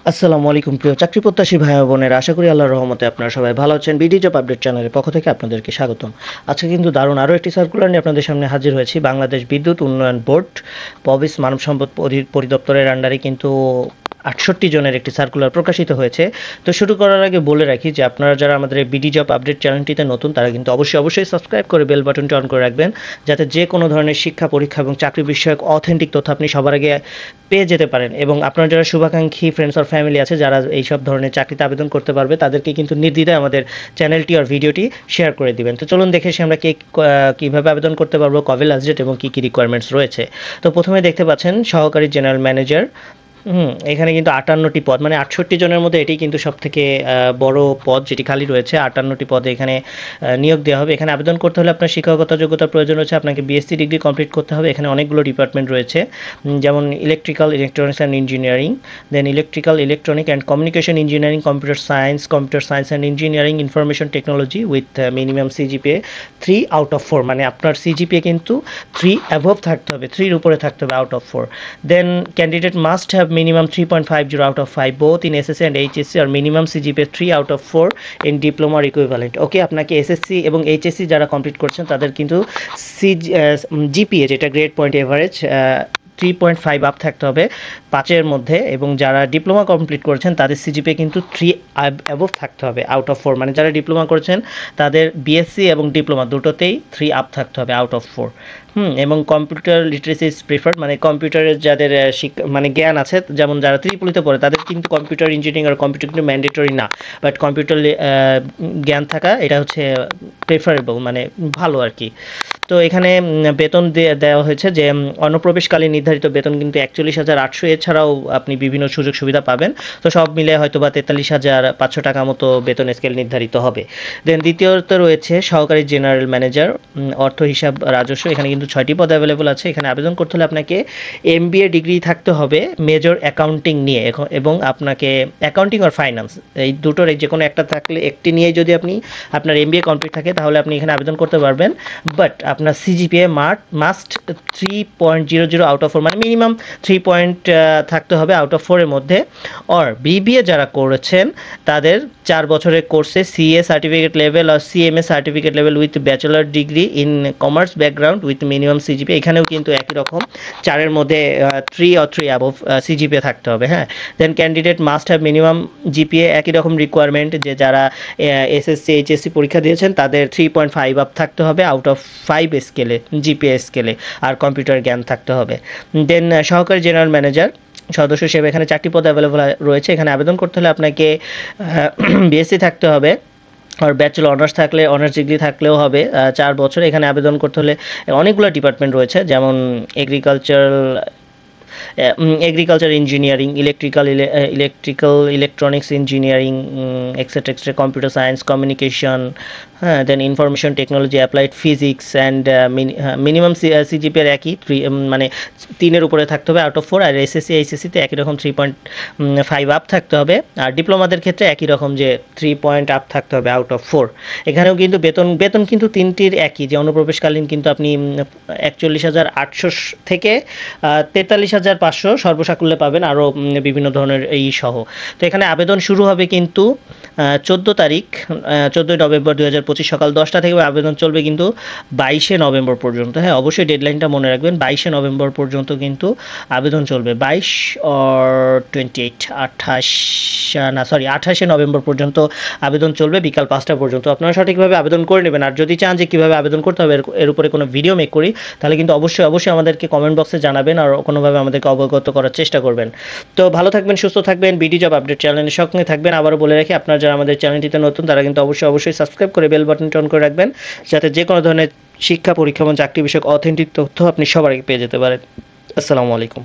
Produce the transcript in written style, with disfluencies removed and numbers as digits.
আসসালামু আলাইকুম প্রিয় চাকরি প্রত্যাশী ভাই ও বোনেরা, আশা করি আল্লাহর রহমতে আপনারা সবাই ভালো আছেন। বিডি জব আপডেট চ্যানেলের পক্ষ থেকে আপনাদেরকে স্বাগতম। আজকে কিন্তু দারুণ আরও একটি সার্কুলার নিয়ে আপনাদের সামনে হাজির হয়েছি। বাংলাদেশ বিদ্যুৎ উন্নয়ন বোর্ড পবিস মানব সম্পদ পরিদপ্তরের আন্ডারে কিন্তু ৬৮ জনের একটি সার্কুলার প্রকাশিত হয়েছে। তো শুরু করার আগে বলে রাখি যে আপনারা যারা আমাদের এই বিডি জব আপডেট চ্যানেলটিতে নতুন, তারা কিন্তু অবশ্যই সাবস্ক্রাইব করে বেল বাটনটি অন করে রাখবেন, যাতে যে কোনো ধরনের শিক্ষা, পরীক্ষা এবং চাকরি বিষয়ক অথেন্টিক তথ্য আপনি সবার আগে পেয়ে যেতে পারেন। এবং আপনার যারা শুভাকাঙ্ক্ষী ফ্রেন্ডস আর ফ্যামিলি আছে, যারা এইসব ধরনের চাকরিতে আবেদন করতে পারবে, তাদেরকে কিন্তু নির্দ্বিধায় আমাদের চ্যানেলটি আর ভিডিওটি শেয়ার করে দিবেন। তো চলুন দেখে এসে আমরা কীভাবে আবেদন করতে পারবো, কবে লাস্ট ডেট এবং কী কী রিকোয়ারমেন্টস রয়েছে। তো প্রথমে দেখতে পাচ্ছেন সহকারী জেনারেল ম্যানেজার। এখানে কিন্তু ৫৮টি পদ, মানে ৬৮ জনের মধ্যে এটি কিন্তু সবথেকে বড় পদ যেটি খালি রয়েছে। ৫৮টি পদে এখানে নিয়োগ দেওয়া হবে। এখানে আবেদন করতে হলে আপনার শিক্ষাগত যোগ্যতার প্রয়োজন রয়েছে, আপনাকে বিএসসি ডিগ্রি কমপ্লিট করতে হবে। এখানে অনেকগুলো ডিপার্টমেন্ট রয়েছে, যেমন electrical, electronics and engineering, then electrical, electronic and communication engineering, computer science and engineering, information technology with minimum CGPA 3/4, মানে আপনার সিজিপিএ কিন্তু 3 অ্যাবভ থাকতে হবে, 3-র উপরে থাকতে হবে out of 4। Then candidate must have minimum 3.50 out of 5 both in SSC and HSC, or minimum CGPA 3 out of 4 in diploma or equivalent. ওকে, আপনাকে SSC এবং এইচএসসি যারা কমপ্লিট করছেন তাদের কিন্তু জিপিএ, যেটা গ্রেড পয়েন্ট এভারেজ, 3.5 আপ থাকতে হবে 5-এর মধ্যে। এবং যারা ডিপ্লোমা কমপ্লিট করেছেন তাদের সিজিপিএ কিন্তু 3 অ্যাবভ থাকতে হবে আউট অফ 4, মানে যারা ডিপ্লোমা করেছেন তাদের বিএসসি এবং ডিপ্লোমা দুটোতেই 3 আপ থাকতে হবে আউট অফ 4। এবং কম্পিউটার লিটারেসি ইজ প্রিফার্ড, মানে কম্পিউটারের যাদের মানে জ্ঞান আছে, যেমন যারা ত্রিপুলিতে পড়ে তাদের কিন্তু কম্পিউটার ইঞ্জিনিয়ারিং আর কম্পিউটার কিন্তু ম্যান্ডেটরি না, বাট কম্পিউটার জ্ঞান থাকা এটা হচ্ছে প্রেফারেবল, মানে ভালো আর কি। তো এখানে বেতন দেওয়া হয়েছে যে অনুপ্রবেশকালীন নির্ধারিত বেতন কিন্তু ৪১,৮০০, এছাড়াও আপনি বিভিন্ন সুযোগ সুবিধা পাবেন। তো সব মিলে হয়তো বা ৪৩,৫০০ টাকা মতো বেতন স্কেল নির্ধারিত হবে। দেন দ্বিতীয়ত রয়েছে সহকারী জেনারেল ম্যানেজার, অর্থ হিসাব রাজস্ব। এখানে কিন্তু 6টি পদ অ্যাভেলেবল আছে। এখানে আবেদন করতে হলে আপনাকে এমবিএ ডিগ্রি থাকতে হবে মেজর অ্যাকাউন্টিং নিয়ে, এবং আপনাকে অ্যাকাউন্টিং আর ফাইন্যান্স এই দুটোর যে কোনো একটা থাকলে, একটি নিয়ে যদি আপনার এমবিএ কমপ্লিট থাকে তাহলে আপনি এখানে আবেদন করতে পারবেন। বাট আপনার সিজিপিএ মাস্ট 3.00 আউট অফ 4, মানে মিনিমাম 3 পয়েন্ট থাকতে হবে আউট অফ 4-এর মধ্যে। আর বিবিএ যারা করেছেন তাদের 4 বছরের কোর্সে সিএ সার্টিফিকেট লেভেল আর CMA certificate level with bachelor degree in commerce background with minimum CGPA. এখানেও কিন্তু একই রকম 4-এর মধ্যে 3 or 3 অ্যাবভ সিজিপিএ থাকতে হবে। হ্যাঁ, then candidate must have minimum GPA, একই রকম রিকোয়ারমেন্ট যে যারা এসএসসি এইচএসসি পরীক্ষা দিয়েছেন তাদের 3.5 আপ থাকতে হবে আউট অফ 5 স্কেলে, জিপিএ স্কেলে, আর কম্পিউটার জ্ঞান থাকতে হবে। দেন সহকারী জেনারেল ম্যানেজার সদস্য হিসেবে এখানে 4টি পদ অ্যাভেলেবল রয়েছে। এখানে আবেদন করতে হলে আপনাকে বিএসসি থাকতে হবে, আর ব্যাচেলর অনার্স থাকলে, অনার্স ডিগ্রি থাকলেও হবে 4 বছর। এখানে আবেদন করতে হলে অনেকগুলো ডিপার্টমেন্ট রয়েছে, যেমন agriculture engineering, electronics engineering, etcetera, computer science, communication, হ্যাঁ, then information technology, applied physics and minimum সিজিপিএর একই, মানে 3-এর উপরে থাকতে হবে আউট অফ 4। আর এসএসসি এইচএসসিতে একই রকম 3.5 আপ থাকতে হবে। আর ডিপ্লোমাদের ক্ষেত্রে একই রকম যে 3 পয়েন্ট আপ থাকতে হবে আউট অফ 4। এখানেও কিন্তু বেতন কিন্তু 3টির একই, যে অনুপ্রবেশকালীন কিন্তু আপনি ৪১,৮০০ থেকে ৪৩,৫০০ সর্বসাকুল্যে পাবেন, আরও বিভিন্ন ধরনের এই সহ। তো এখানে আবেদন শুরু হবে কিন্তু 14 নভেম্বর 2025 সকাল 10টা থেকে, আবেদন চলবে কিন্তু 22 নভেম্বর পর্যন্ত। হ্যাঁ, অবশ্যই ডেডলাইনটা মনে রাখবেন, 22 নভেম্বর পর্যন্ত কিন্তু আবেদন চলবে। 22 or 28, 28 নভেম্বর পর্যন্ত আবেদন চলবে বিকাল 5টা পর্যন্ত। আপনারা সঠিকভাবে আবেদন করে নেবেন। আর যদি চান যে কীভাবে আবেদন করতে হবে এর উপরে কোনো ভিডিও মেক করি, তাহলে কিন্তু অবশ্যই আমাদেরকে কমেন্ট বক্সে জানাবেন, আর কোনোভাবে আমাদেরকে অবগত করার চেষ্টা করবেন। তো ভালো থাকবেন, সুস্থ থাকবেন, বিডি জব আপডেট চ্যানেলের সঙ্গে থাকবেন। আবারও বলে রাখি, আপনারা যারা আমাদের চ্যানেলটিতে নতুন তারা কিন্তু অবশ্যই সাবস্ক্রাইব করে বেল বাটনটি অন করে রাখবেন, যাতে যে কোনো ধরনের শিক্ষা, পরীক্ষা এবং চাকরি বিষয়ক অথেন্টিক তথ্য আপনি সবার আগে পেয়ে যেতে পারেন। আসসালামু আলাইকুম।